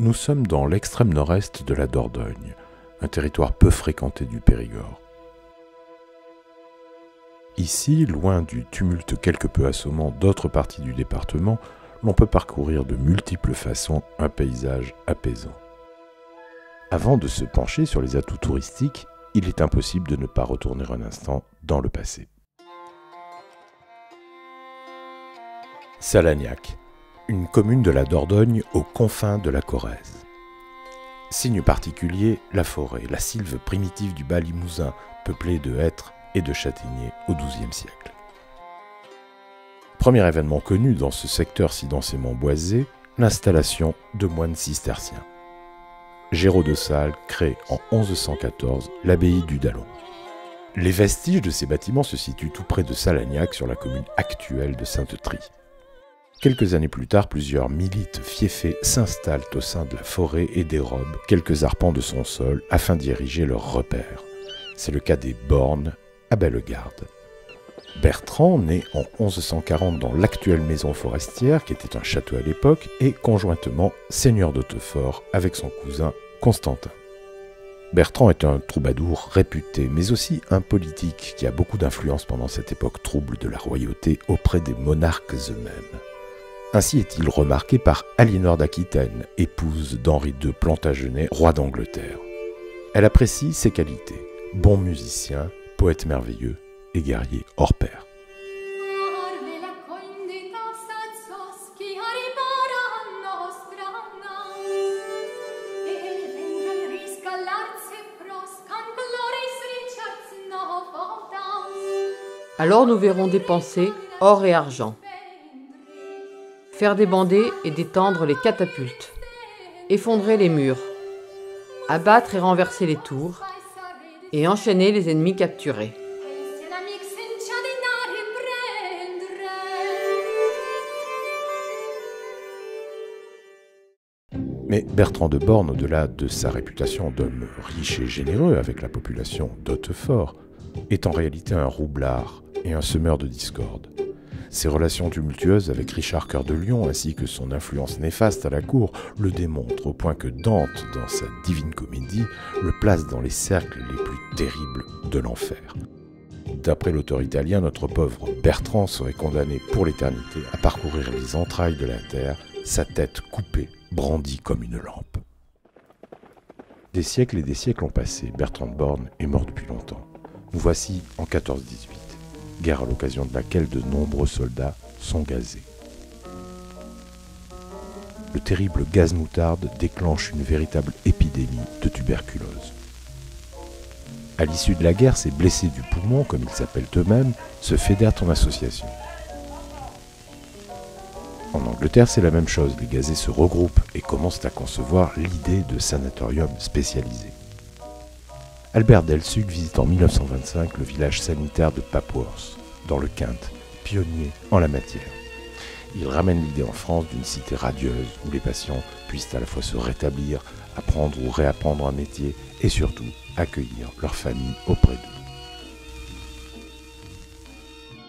Nous sommes dans l'extrême nord-est de la Dordogne, un territoire peu fréquenté du Périgord. Ici, loin du tumulte quelque peu assommant d'autres parties du département, l'on peut parcourir de multiples façons un paysage apaisant. Avant de se pencher sur les atouts touristiques, il est impossible de ne pas retourner un instant dans le passé. Salagnac, une commune de la Dordogne aux confins de la Corrèze. Signe particulier, la forêt, la sylve primitive du bas limousin, peuplée de hêtres et de châtaigniers au XIIe siècle. Premier événement connu dans ce secteur si densément boisé, l'installation de moines cisterciens. Géraud de Sales crée en 1114 l'abbaye du Dallon. Les vestiges de ces bâtiments se situent tout près de Salagnac, sur la commune actuelle de Sainte-Trie. Quelques années plus tard, plusieurs milites fiefés s'installent au sein de la forêt et dérobent quelques arpents de son sol afin d'y ériger leurs repères. C'est le cas des Bornes à Bellegarde. Bertrand, né en 1140 dans l'actuelle maison forestière, qui était un château à l'époque, est conjointement seigneur d'Hautefort avec son cousin Constantin. Bertrand est un troubadour réputé, mais aussi un politique qui a beaucoup d'influence pendant cette époque trouble de la royauté auprès des monarques eux-mêmes. Ainsi est-il remarqué par Aliénor d'Aquitaine, épouse d'Henri II Plantagenet, roi d'Angleterre. Elle apprécie ses qualités, bon musicien, poète merveilleux et guerrier hors pair. Alors nous verrons dépenser or et argent, faire débander et détendre les catapultes, effondrer les murs, abattre et renverser les tours, et enchaîner les ennemis capturés. Mais Bertrand de Born, au-delà de sa réputation d'homme riche et généreux avec la population d'Hautefort, est en réalité un roublard et un semeur de discorde. Ses relations tumultueuses avec Richard Cœur de Lion ainsi que son influence néfaste à la cour le démontrent, au point que Dante, dans sa Divine Comédie, le place dans les cercles les plus terribles de l'enfer. D'après l'auteur italien, notre pauvre Bertrand serait condamné pour l'éternité à parcourir les entrailles de la terre, sa tête coupée, brandie comme une lampe. Des siècles et des siècles ont passé, Bertrand de Born est mort depuis longtemps. Nous voici en 1418. Guerre à l'occasion de laquelle de nombreux soldats sont gazés. Le terrible gaz moutarde déclenche une véritable épidémie de tuberculose. À l'issue de la guerre, ces blessés du poumon, comme ils s'appellent eux-mêmes, se fédèrent en association. En Angleterre, c'est la même chose, les gazés se regroupent et commencent à concevoir l'idée de sanatorium spécialisé. Albert Delsuc visite en 1925 le village sanitaire de Papworth, dans le Kent, pionnier en la matière. Il ramène l'idée en France d'une cité radieuse où les patients puissent à la fois se rétablir, apprendre ou réapprendre un métier et surtout accueillir leur famille auprès d'eux.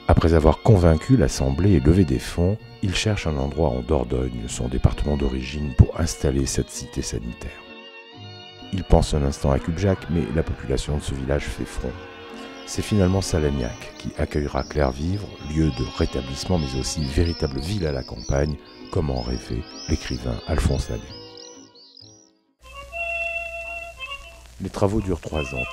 Après avoir convaincu l'Assemblée et levé des fonds, il cherche un endroit en Dordogne, son département d'origine, pour installer cette cité sanitaire. Il pense un instant à Cubjac, mais la population de ce village fait front. C'est finalement Salagnac qui accueillera Clervivre, lieu de rétablissement mais aussi véritable ville à la campagne, comme en rêvait l'écrivain Alphonse Allais. Les travaux durent 3 ans.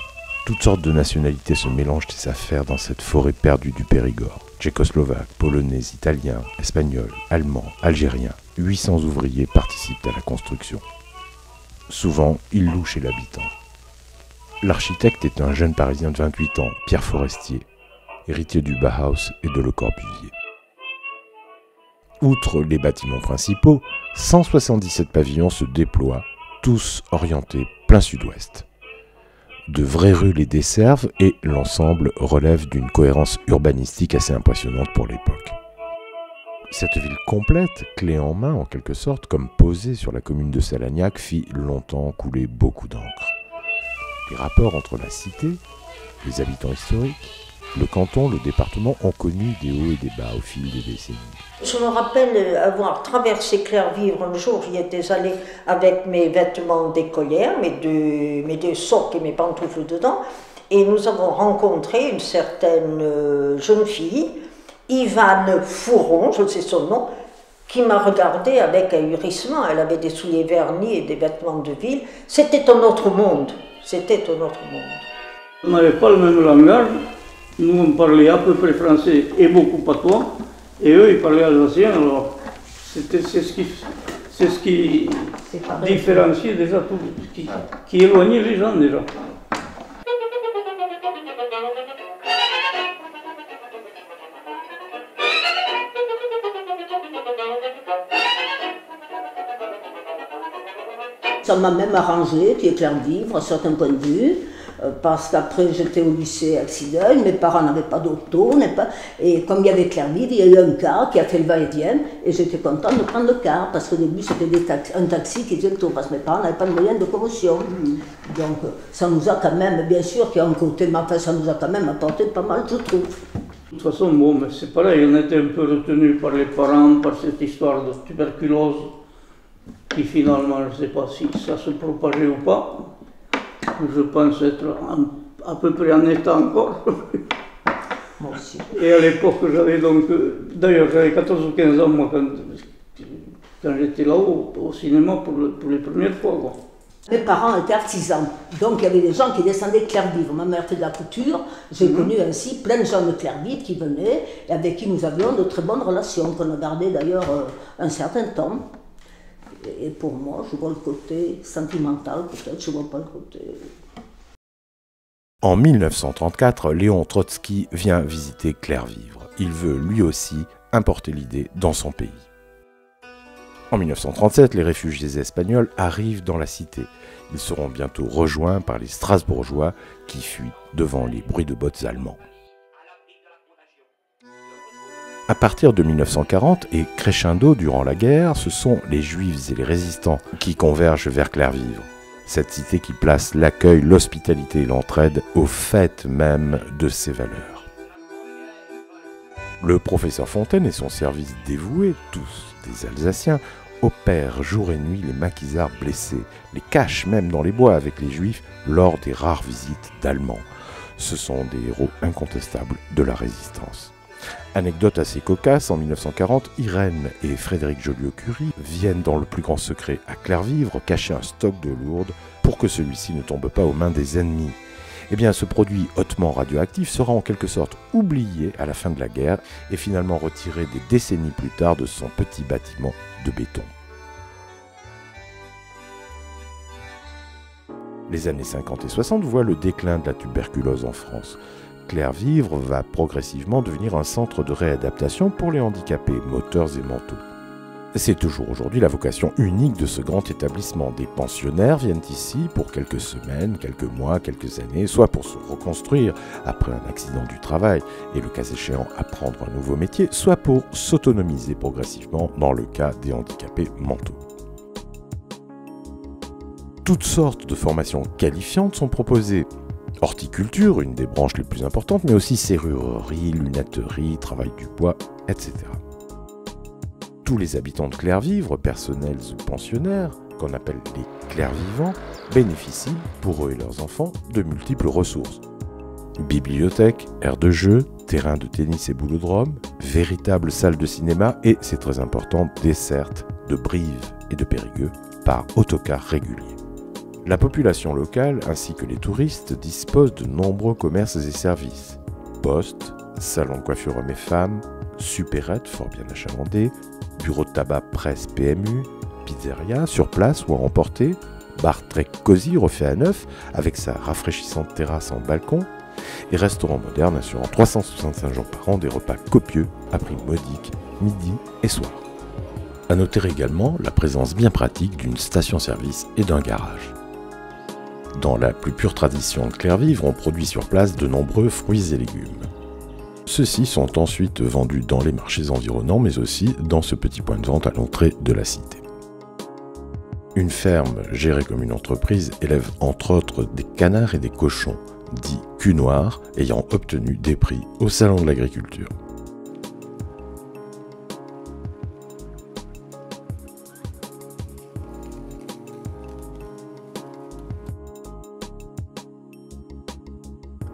Toutes sortes de nationalités se mélangent et s'affairent dans cette forêt perdue du Périgord. Tchécoslovaques, Polonais, Italiens, Espagnols, Allemands, Algériens. 800 ouvriers participent à la construction. Souvent, ils louent chez l'habitant. L'architecte est un jeune Parisien de 28 ans, Pierre Forestier. héritier du Bauhaus et de Le Corbusier. Outre les bâtiments principaux, 177 pavillons se déploient, tous orientés plein sud-ouest. De vraies rues les desservent et l'ensemble relève d'une cohérence urbanistique assez impressionnante pour l'époque. Cette ville complète, clé en main en quelque sorte, comme posée sur la commune de Salagnac, fit longtemps couler beaucoup d'encre. Les rapports entre la cité, les habitants historiques, le canton, le département ont connu des hauts et des bas au fil des décennies. Je me rappelle avoir traversé Clairvivre un jour, j'y étais allée avec mes vêtements d'écolière, mes deux socks et mes pantoufles dedans, et nous avons rencontré une certaine jeune fille, Ivane Fouron, je sais son nom, qui m'a regardé avec ahurissement. Elle avait des souliers vernis et des vêtements de ville. C'était un autre monde. C'était un autre monde. On n'avait pas le même langage. Nous, on parlait à peu près français et beaucoup patois. Et eux, ils parlaient alsacien. Alors, c'est ce qui différenciait déjà tout, qui éloignait les gens déjà. Ça m'a même arrangé, qui est Clairvivre, à certains points de vue, parce qu'après j'étais au lycée à Xideuil, mes parents n'avaient pas d'auto, et comme il y avait Clairvivre, il y a eu un car qui a fait le va-et-vient, et j'étais contente de prendre le car, parce qu'au début c'était un taxi qui faisait le tour, parce que mes parents n'avaient pas de moyens de commotion. Donc ça nous a quand même, bien sûr qu'il y a un côté, mais enfin ça nous a quand même apporté pas mal, je trouve. De toute façon, bon, mais c'est pareil, on était un peu retenus par les parents, par cette histoire de tuberculose, qui finalement, je ne sais pas si ça se propageait ou pas. Je pense être à peu près en état encore. Moi aussi. Et à l'époque, j'avais donc, d'ailleurs j'avais 14 ou 15 ans moi quand j'étais là-haut au cinéma pour les premières fois. Quoi. Mes parents étaient artisans, donc il y avait des gens qui descendaient de Clairvivre. Ma mère fait de la couture, j'ai connu ainsi plein de gens de Clairvivre qui venaient et avec qui nous avions de très bonnes relations, qu'on a gardées d'ailleurs un certain temps. Et pour moi, je vois le côté sentimental, peut-être, je ne vois pas le côté... En 1934, Léon Trotsky vient visiter Clairvivre. Il veut lui aussi importer l'idée dans son pays. En 1937, les réfugiés espagnols arrivent dans la cité. Ils seront bientôt rejoints par les Strasbourgeois qui fuient devant les bruits de bottes allemands. À partir de 1940 et crescendo durant la guerre, ce sont les Juifs et les résistants qui convergent vers Clairvivre. Cette cité qui place l'accueil, l'hospitalité et l'entraide au fait même de ses valeurs. Le professeur Fontaine et son service dévoué, tous des Alsaciens, opèrent jour et nuit les maquisards blessés, les cachent même dans les bois avec les Juifs lors des rares visites d'Allemands. Ce sont des héros incontestables de la résistance. Anecdote assez cocasse, en 1940, Irène et Frédéric Joliot-Curie viennent dans le plus grand secret à Clairvivre cacher un stock de lourdes pour que celui-ci ne tombe pas aux mains des ennemis. Eh bien, ce produit hautement radioactif sera en quelque sorte oublié à la fin de la guerre et finalement retiré des décennies plus tard de son petit bâtiment de béton. Les années 50 et 60 voient le déclin de la tuberculose en France. Clairvivre va progressivement devenir un centre de réadaptation pour les handicapés moteurs et mentaux. C'est toujours aujourd'hui la vocation unique de ce grand établissement. Des pensionnaires viennent ici pour quelques semaines, quelques mois, quelques années, soit pour se reconstruire après un accident du travail et le cas échéant apprendre un nouveau métier, soit pour s'autonomiser progressivement dans le cas des handicapés mentaux. Toutes sortes de formations qualifiantes sont proposées. Horticulture, une des branches les plus importantes, mais aussi serrurerie, lunetterie, travail du bois, etc. Tous les habitants de Clairvivre, personnels ou pensionnaires, qu'on appelle les clairvivants, bénéficient, pour eux et leurs enfants, de multiples ressources. Bibliothèque, aire de jeu, terrain de tennis et boulodrome, véritable salle de cinéma et, c'est très important, desserte de Brive et de Périgueux par autocar régulier. La population locale ainsi que les touristes disposent de nombreux commerces et services. Poste, salon de coiffure hommes et femmes, supérette fort bien achalandé, bureau de tabac presse PMU, pizzeria sur place ou à emporter, bar très cosy refait à neuf avec sa rafraîchissante terrasse en balcon, et restaurant moderne assurant 365 jours par an des repas copieux à prix modique, midi et soir. À noter également la présence bien pratique d'une station-service et d'un garage. Dans la plus pure tradition de Clairvivre, on produit sur place de nombreux fruits et légumes. Ceux-ci sont ensuite vendus dans les marchés environnants, mais aussi dans ce petit point de vente à l'entrée de la cité. Une ferme gérée comme une entreprise élève entre autres des canards et des cochons, dits cul noirs, ayant obtenu des prix au Salon de l'Agriculture.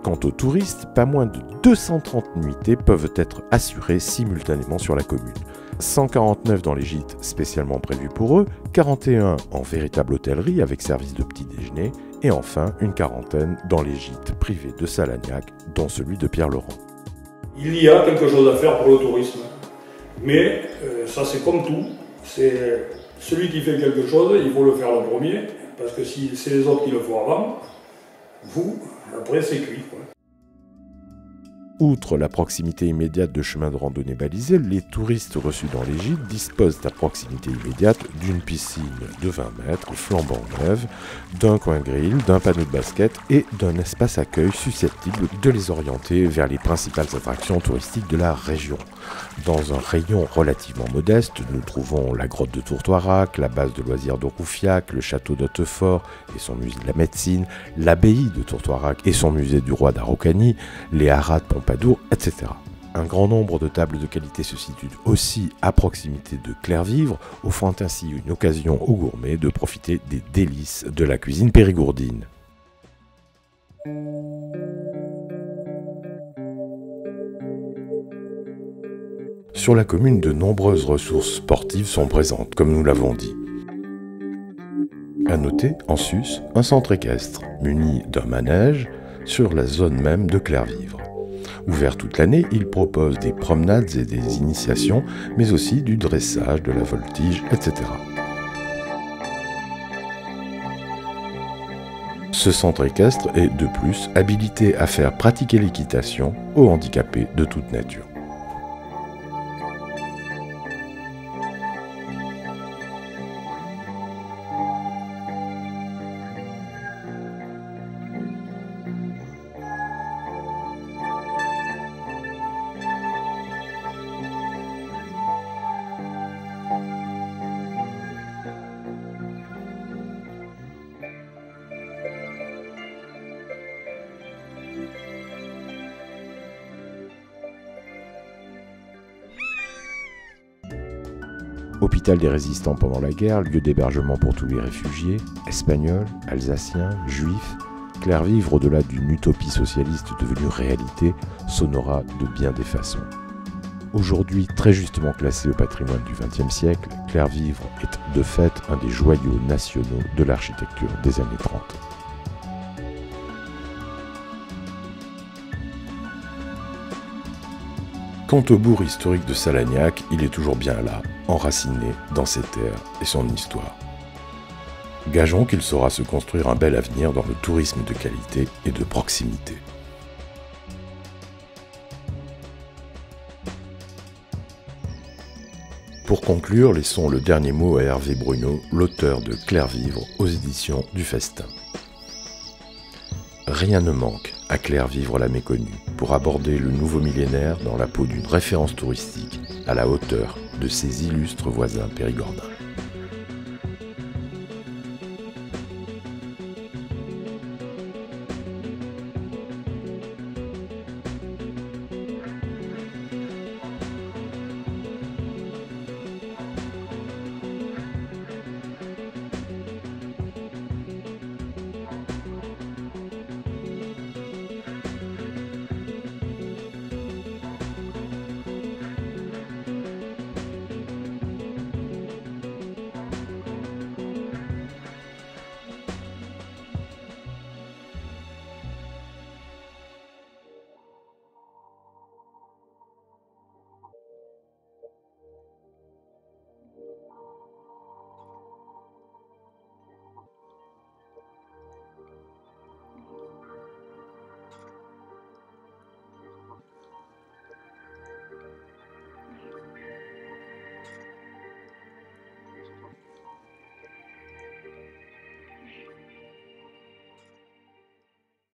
Quant aux touristes, pas moins de 230 nuitées peuvent être assurées simultanément sur la commune. 149 dans les gîtes spécialement prévus pour eux, 41 en véritable hôtellerie avec service de petit déjeuner, et enfin une quarantaine dans les gîtes privés de Salagnac, dont celui de Pierre-Laurent. Il y a quelque chose à faire pour le tourisme, mais ça c'est comme tout, c'est celui qui fait quelque chose, il faut le faire le premier, parce que si c'est les autres qui le font avant, après c'est cuit, quoi. Outre la proximité immédiate de chemins de randonnée balisés, les touristes reçus dans les gîtes disposent à proximité immédiate d'une piscine de 20 mètres flambant neuve, d'un coin grill, d'un panneau de basket et d'un espace accueil susceptible de les orienter vers les principales attractions touristiques de la région. Dans un rayon relativement modeste, nous trouvons la grotte de Tourtoirac, la base de loisirs de Roufiac, le château d'Hautefort et son musée de la médecine, l'abbaye de Tourtoirac et son musée du roi d'Araucanie, les haras de Pompadour, etc. Un grand nombre de tables de qualité se situent aussi à proximité de Clairvivre, offrant ainsi une occasion aux gourmets de profiter des délices de la cuisine périgourdine. Sur la commune, de nombreuses ressources sportives sont présentes, comme nous l'avons dit. À noter, en sus, un centre équestre, muni d'un manège, sur la zone même de Clairvivre. Ouvert toute l'année, il propose des promenades et des initiations, mais aussi du dressage, de la voltige, etc. Ce centre équestre est, de plus, habilité à faire pratiquer l'équitation aux handicapés de toute nature. Hôpital des résistants pendant la guerre, lieu d'hébergement pour tous les réfugiés, espagnols, alsaciens, juifs, Clairvivre, au-delà d'une utopie socialiste devenue réalité, s'honora de bien des façons. Aujourd'hui très justement classé au patrimoine du XXe siècle, Clairvivre est de fait un des joyaux nationaux de l'architecture des années 30. Quant au bourg historique de Salagnac, il est toujours bien là, enraciné dans ses terres et son histoire. Gageons qu'il saura se construire un bel avenir dans le tourisme de qualité et de proximité. Pour conclure, laissons le dernier mot à Hervé Bruno, l'auteur de Clairvivre aux éditions du Festin. Rien ne manque à Clairvivre la méconnue pour aborder le nouveau millénaire dans la peau d'une référence touristique à la hauteur de ses illustres voisins périgordins.